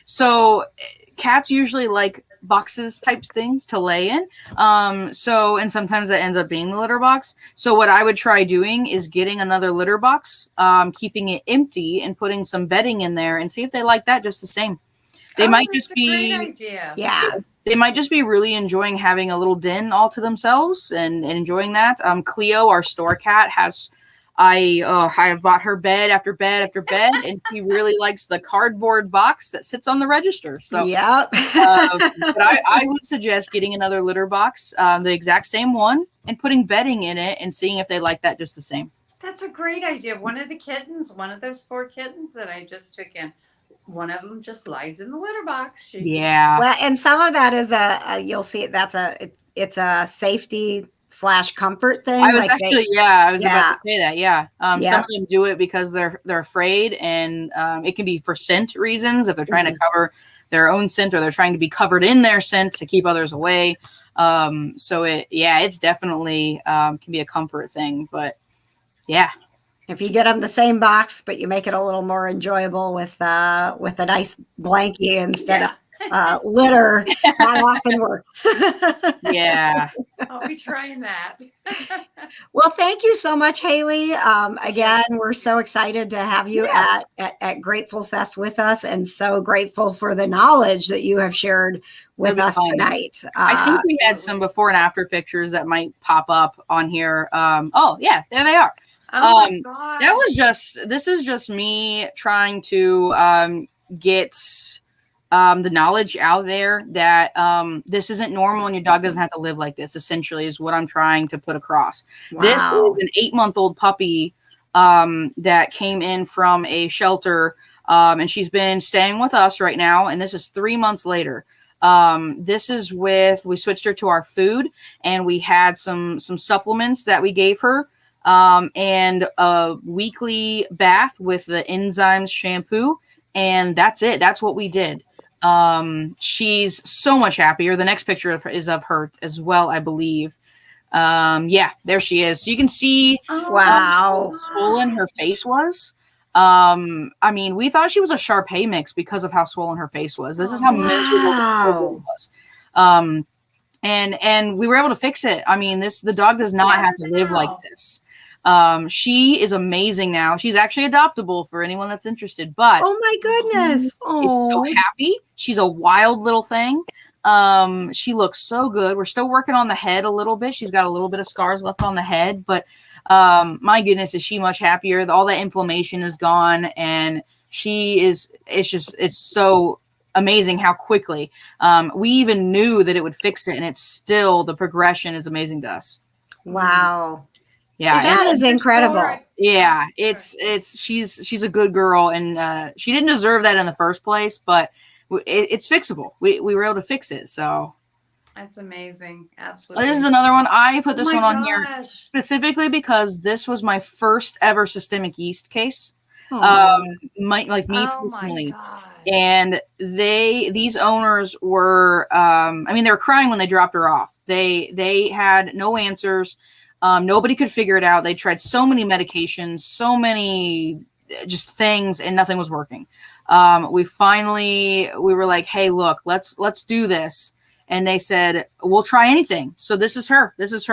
So cats usually like boxes type things to lay in. And sometimes that ends up being the litter box. So what I would try doing is getting another litter box, keeping it empty and putting some bedding in there and see if they like that just the same. They might just be, they might just be really enjoying having a little den all to themselves and enjoying that. Cleo, our store cat, I have bought her bed after bed after bed, and she really likes the cardboard box that sits on the register. So, yeah. But I would suggest getting another litter box, the exact same one, and putting bedding in it and seeing if they like that just the same. That's a great idea. One of those 4 kittens that I just took in, one of them just lies in the litter box. Yeah. Well, and some of that is you'll see it's a safety / comfort thing. I was about to say that. Yeah. Some Yeah. of them do it because they're afraid, and it can be for scent reasons if they're trying to cover their own scent, or they're trying to be covered in their scent to keep others away. So it's definitely can be a comfort thing, but yeah. If you get them the same box, but you make it a little more enjoyable with a nice blankie instead of litter, that often works. Yeah. I'll be trying that. Well, thank you so much, Haley. Again, we're so excited to have you at Grateful Fest with us, and so grateful for the knowledge that you have shared with us tonight. I think we had some before and after pictures that might pop up on here. There they are. Oh my God. This is just me trying to get the knowledge out there that this isn't normal and your dog doesn't have to live like this, essentially, is what I'm trying to put across. Wow. This is an 8-month-old puppy that came in from a shelter, and she's been staying with us right now, and this is 3 months later. We switched her to our food, and we had some supplements that we gave her, and a weekly bath with the enzymes shampoo, and that's it. That's what we did. She's so much happier. The next picture is of her as well, I believe. There she is. So you can see how swollen her face was. We thought she was a Shar-Pei mix because of how swollen her face was. This is how miserable it was. And we were able to fix it. The dog does not have to live like this. She is amazing now. She's actually adoptable for anyone that's interested. But oh my goodness, is so happy. She's a wild little thing. She looks so good. We're still working on the head a little bit. She's got a little bit of scars left on the head, but my goodness, is she much happier. All that inflammation is gone, and it's so amazing how quickly. We even knew that it would fix it, and it's still, the progression is amazing to us. wow. Yeah, That is incredible. Yeah, she's a good girl, and she didn't deserve that in the first place, but it's fixable. We were able to fix it, so That's amazing. Absolutely. this is another one. I put this Oh one my on here gosh. specifically because this was my first ever systemic yeast case. Aw. Me Oh my personally. gosh. And these owners were, they were crying when they dropped her off. They had no answers. Nobody could figure it out. They tried so many medications, so many just things, and nothing was working. We were like, hey, look, let's do this. And they said, we'll try anything. So this is her. This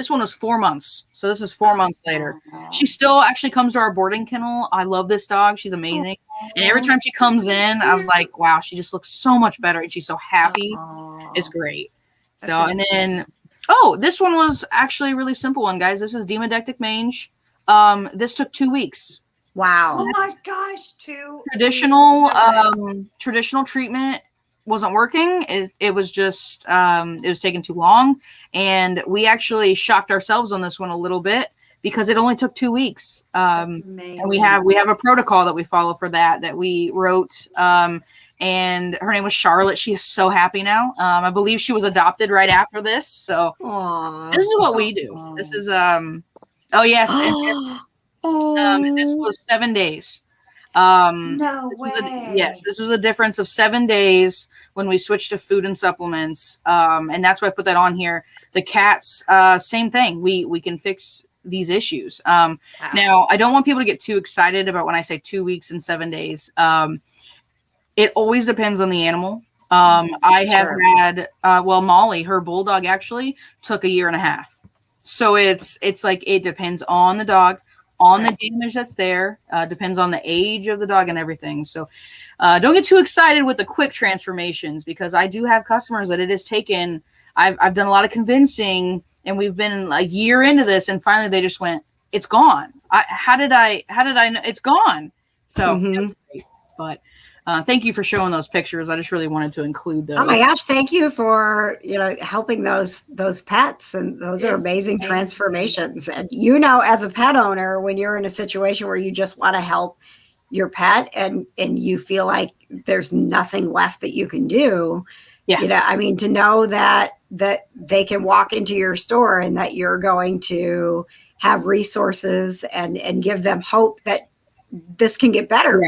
one was 4 months. So this is 4 months later. She still actually comes to our boarding kennel. I love this dog. She's amazing. And every time she comes in, I was like, wow, she just looks so much better. And she's so happy. It's great. So, and then, this one was actually a really simple one, guys. This is Demodectic Mange. This took 2 weeks. Wow. Oh my gosh, Traditional treatment wasn't working. It was just it was taking too long, and we actually shocked ourselves on this one a little bit because it only took 2 weeks. And we have a protocol that we follow for that we wrote. And her name was Charlotte. She is so happy now. I believe she was adopted right after this. So Aww. this is what we do. This is yes. This was 7 days. No way. This was a difference of 7 days when we switched to food and supplements. And that's why I put that on here. The cats, same thing. We can fix these issues. Now, I don't want people to get too excited about when I say 2 weeks and 7 days. It always depends on the animal. I have had, Molly, her bulldog actually took 1.5 years. So it's like, it depends on the dog, on the damage that's there, depends on the age of the dog and everything. So don't get too excited with the quick transformations, because I do have customers that it has taken, I've done a lot of convincing, and we've been a year into this, and finally they just went, it's gone. How did I know it's gone? So, that's great. But thank you for showing those pictures. I just really wanted to include those. Oh my gosh, thank you for helping those pets, and those are amazing transformations. And as a pet owner, when you're in a situation where you just want to help your pet and you feel like there's nothing left that you can do, to know that they can walk into your store and that you're going to have resources and give them hope that this can get better. Yeah.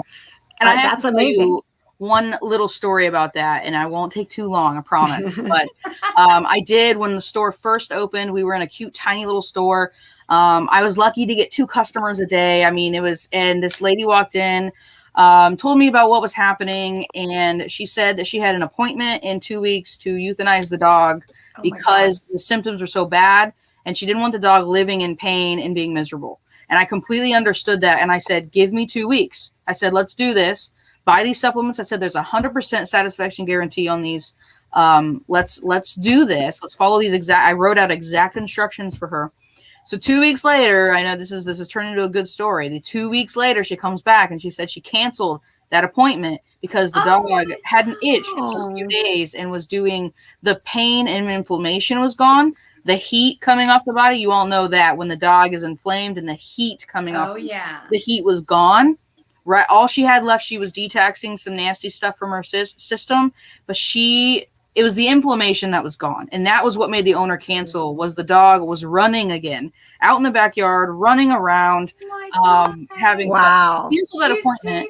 And that's amazing. One little story about that, and I won't take too long, I promise. But I did, when the store first opened, we were in a cute, tiny little store. I was lucky to get 2 customers a day. And this lady walked in, told me about what was happening, and she said that she had an appointment in 2 weeks to euthanize the dog because the symptoms were so bad, and she didn't want the dog living in pain and being miserable. And I completely understood that. And I said, give me 2 weeks. I said, let's do this. Buy these supplements. I said, there's 100% satisfaction guarantee on these. Let's do this. Let's follow these I wrote out exact instructions for her. So 2 weeks later, I know this is turning into a good story. The 2 weeks later, she comes back and she said she canceled that appointment because the dog had an itch for a few days and was doing, the pain and inflammation was gone. The heat coming off the body, you all know that when the dog is inflamed and the heat coming off, the heat was gone. Right, all she had left, she was detoxing some nasty stuff from her system, but it was the inflammation that was gone, and that was what made the owner cancel. Was the dog was running again out in the backyard, running around, having canceled that appointment.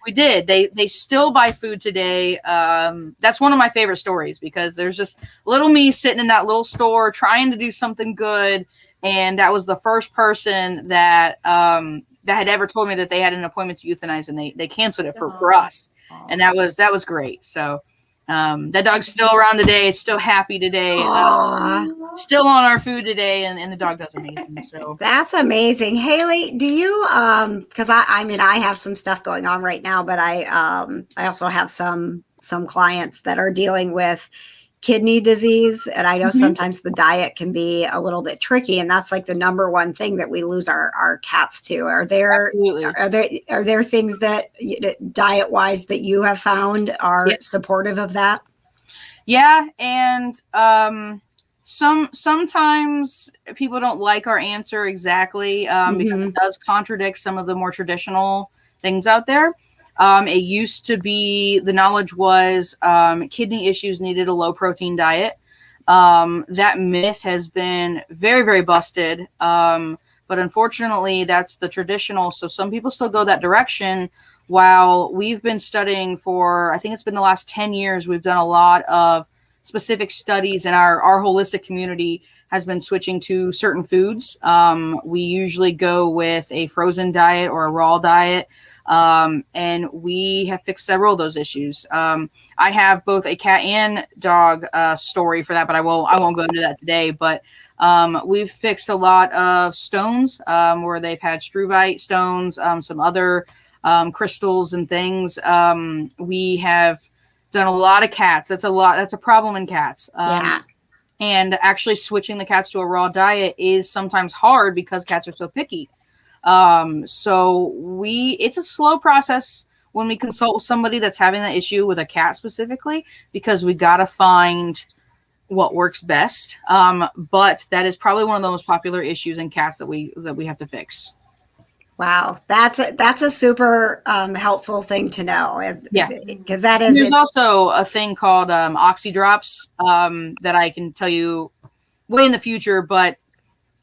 We did. They still buy food today. That's one of my favorite stories, because there's just little me sitting in that little store trying to do something good, and that was the first person that had ever told me that they had an appointment to euthanize, and they canceled it for us, and that was great. So. That dog's still around today. It's still happy today. Still on our food today, and the dog does amazing. So That's amazing. Haley, do you because I mean I have some stuff going on right now, but I also have some clients that are dealing with kidney disease, and I know sometimes the diet can be a little bit tricky, and that's like the number one thing that we lose our cats to. Are there things that diet wise that you have found are supportive of that? Yeah, and sometimes people don't like our answer exactly because it does contradict some of the more traditional things out there. It used to be, the knowledge was kidney issues needed a low protein diet. That myth has been very, very busted. But unfortunately, that's the traditional. So some people still go that direction, while we've been studying for, I think it's been the last 10 years, we've done a lot of specific studies, and our holistic community has been switching to certain foods. We usually go with a frozen diet or a raw diet. And we have fixed several of those issues. I have both a cat and dog story for that, but I won't go into that today. But we've fixed a lot of stones where they've had struvite stones, some other crystals and things. We have done a lot of cats. That's a problem in cats. And actually switching the cats to a raw diet is sometimes hard because cats are so picky. So it's a slow process when we consult with somebody that's having that issue with a cat specifically, because we got to find what works best. But that is probably one of the most popular issues in cats that we have to fix. Wow, that's a super helpful thing to know. Yeah, because that is. There's also a thing called oxy drops that I can tell you way in the future, but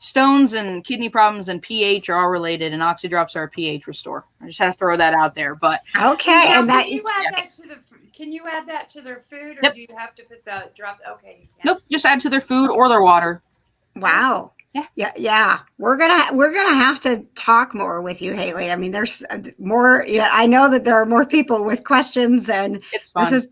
stones and kidney problems and pH are all related, and oxy drops are a pH restore. I just had to throw that out there. But okay, and that can you add that to their food, or do you have to put the drop? Okay, nope, just add to their food or their water. Wow. Yeah. We're gonna have to talk more with you, Haley. I mean, there's more. I know that there are more people with questions, and it's fun.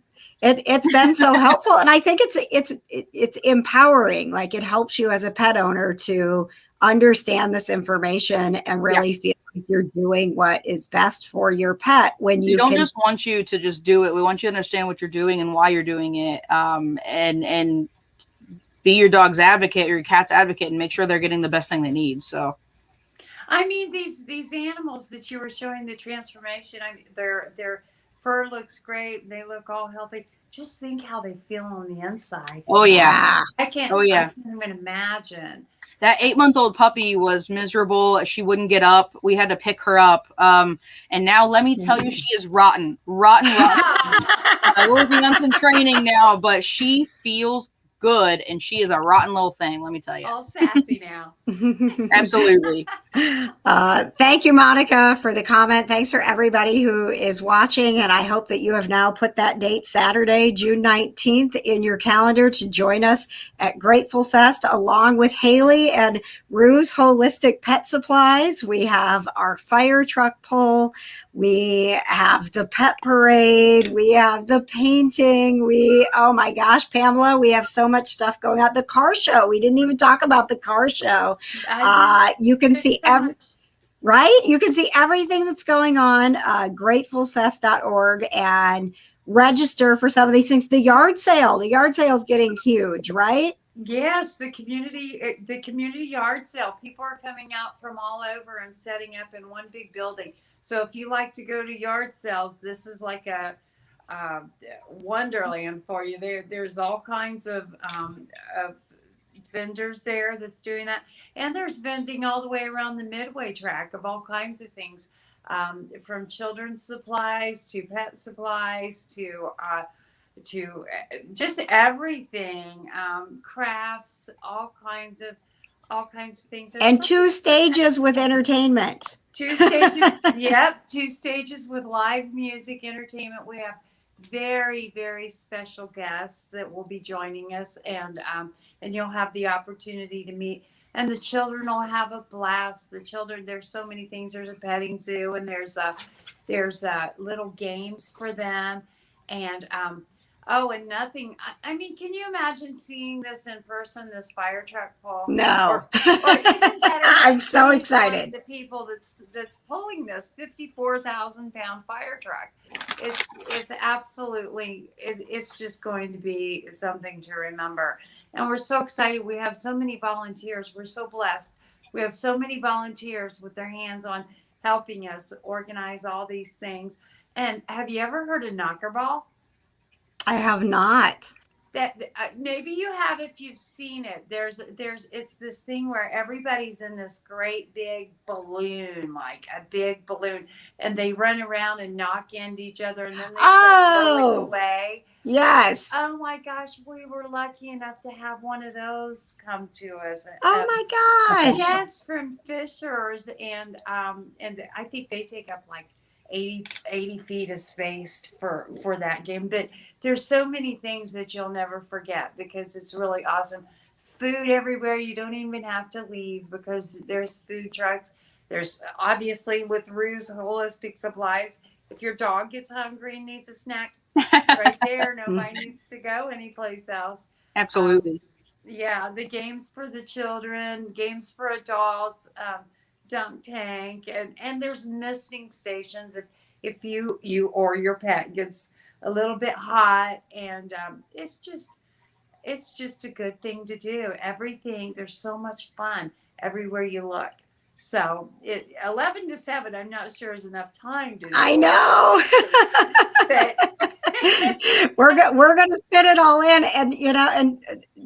It's been so helpful, and I think it's empowering. Like, it helps you as a pet owner to understand this information and really feel like you're doing what is best for your pet. When we don't just want you to just do it. We want you to understand what you're doing and why you're doing it, and be your dog's advocate or your cat's advocate, and make sure they're getting the best thing they need. So, I mean, these animals that you were showing the transformation, their fur looks great. They look all healthy. Just think how they feel on the inside. Oh yeah. I can't even imagine. That 8-month-old puppy was miserable. She wouldn't get up. We had to pick her up. And now let me tell you, she is rotten. We're working on some training now, but she feels good, and she is a rotten little thing, let me tell you. All sassy now. Absolutely. Thank you, Monica, for the comment. Thanks for everybody who is watching, and I hope that you have now put that date, Saturday, June 19th, in your calendar to join us at Grateful Fest along with Haley and Rue's Holistic Pet Supplies. We have our fire truck pull, we have the pet parade, we have the painting, oh my gosh, Pamela, we have so much stuff going on. The car show, we didn't even talk about the car show. You can see you can see everything that's going on, gratefulfest.org, and register for some of these things. The yard sale is getting huge, right? Yes, the community yard sale. People are coming out from all over and setting up in one big building. So if you like to go to yard sales, this is like a wonderland for you. There's all kinds of vendors there that's doing that, and there's vending all the way around the Midway track of all kinds of things, from children's supplies to pet supplies to just everything, crafts, all kinds of things. And 2 stages with entertainment. 2 stages. Yep, 2 stages with live music, entertainment. We have very, very special guests that will be joining us, and you'll have the opportunity to meet, and the children will have a blast. The children, there's so many things. There's a petting zoo, and there's little games for them, and Oh, and nothing. I mean, can you imagine seeing this in person, this fire truck pull? No. Or even better, I'm so meet excited. The people that's pulling this 54,000-pound fire truck. It's absolutely, it's just going to be something to remember. And we're so excited. We have so many volunteers. We're so blessed. We have so many volunteers with their hands on helping us organize all these things. And have you ever heard of knockerball? I have not. That maybe you have if you've seen it. It's this thing where everybody's in this great big balloon, like a big balloon, and they run around and knock into each other, and then they start rolling away. Yes. Oh my gosh, we were lucky enough to have one of those come to us. Oh my gosh. Yes, from Fisher's, and I think they take up like 80 feet of space for that game. But there's so many things that you'll never forget because it's really awesome. Food everywhere. You don't even have to leave because there's food trucks. There's obviously with Rue's Holistic Supplies, if your dog gets hungry and needs a snack, right there. Nobody needs to go anyplace else. Absolutely. Yeah, the games for the children, games for adults, dunk tank, and there's misting stations if you or your pet gets a little bit hot, and it's just a good thing to do. Everything, there's so much fun everywhere you look. So 11 to 7, I'm not sure is enough time to do. I know. we're going to fit it all in, and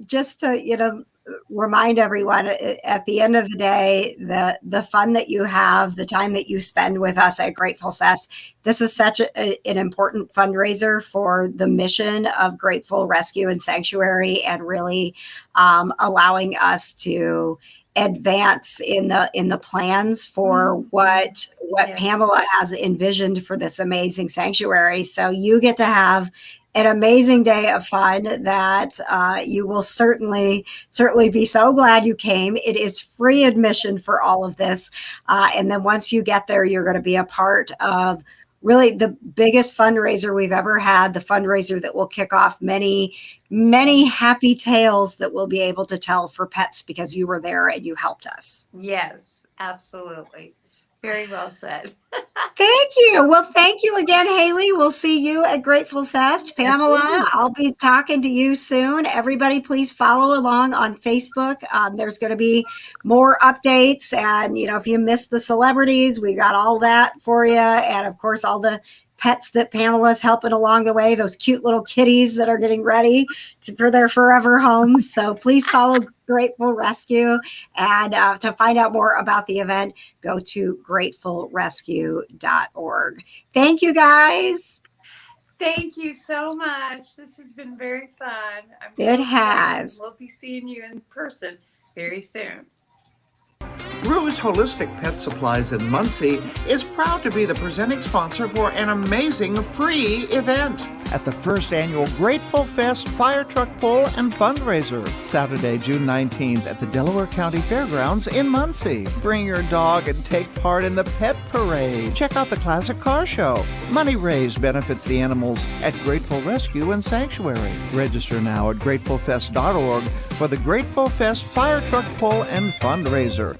just to remind everyone at the end of the day, the fun that you have, the time that you spend with us at Grateful Fest, this is such an important fundraiser for the mission of Grateful Rescue and Sanctuary, and really allowing us to advance in the plans for what Pamela has envisioned for this amazing sanctuary. So you get to have an amazing day of fun that you will certainly be so glad you came. It is free admission for all of this. And then once you get there, you're going to be a part of really the biggest fundraiser we've ever had, the fundraiser that will kick off many, many happy tales that we'll be able to tell for pets because you were there and you helped us. Yes, absolutely. Very well said. Thank you. Well, thank you again, Haley. We'll see you at Grateful Fest. Pamela, I'll be talking to you soon. Everybody, please follow along on Facebook. There's going to be more updates. And, if you missed the celebrities, we got all that for you. And, of course, all the pets that Pamela's helping along the way, those cute little kitties that are getting ready for their forever homes. So please follow Grateful Rescue. And to find out more about the event, go to gratefulrescue.org. Thank you, guys. Thank you so much. This has been very fun. It has. We'll be seeing you in person very soon. Rue's Holistic Pet Supplies in Muncie is proud to be the presenting sponsor for an amazing free event at the first annual Grateful Fest Fire Truck Pull and Fundraiser, Saturday, June 19th at the Delaware County Fairgrounds in Muncie. Bring your dog and take part in the pet parade. Check out the classic car show. Money raised benefits the animals at Grateful Rescue and Sanctuary. Register now at gratefulfest.org for the Grateful Fest Fire Truck Pull and Fundraiser.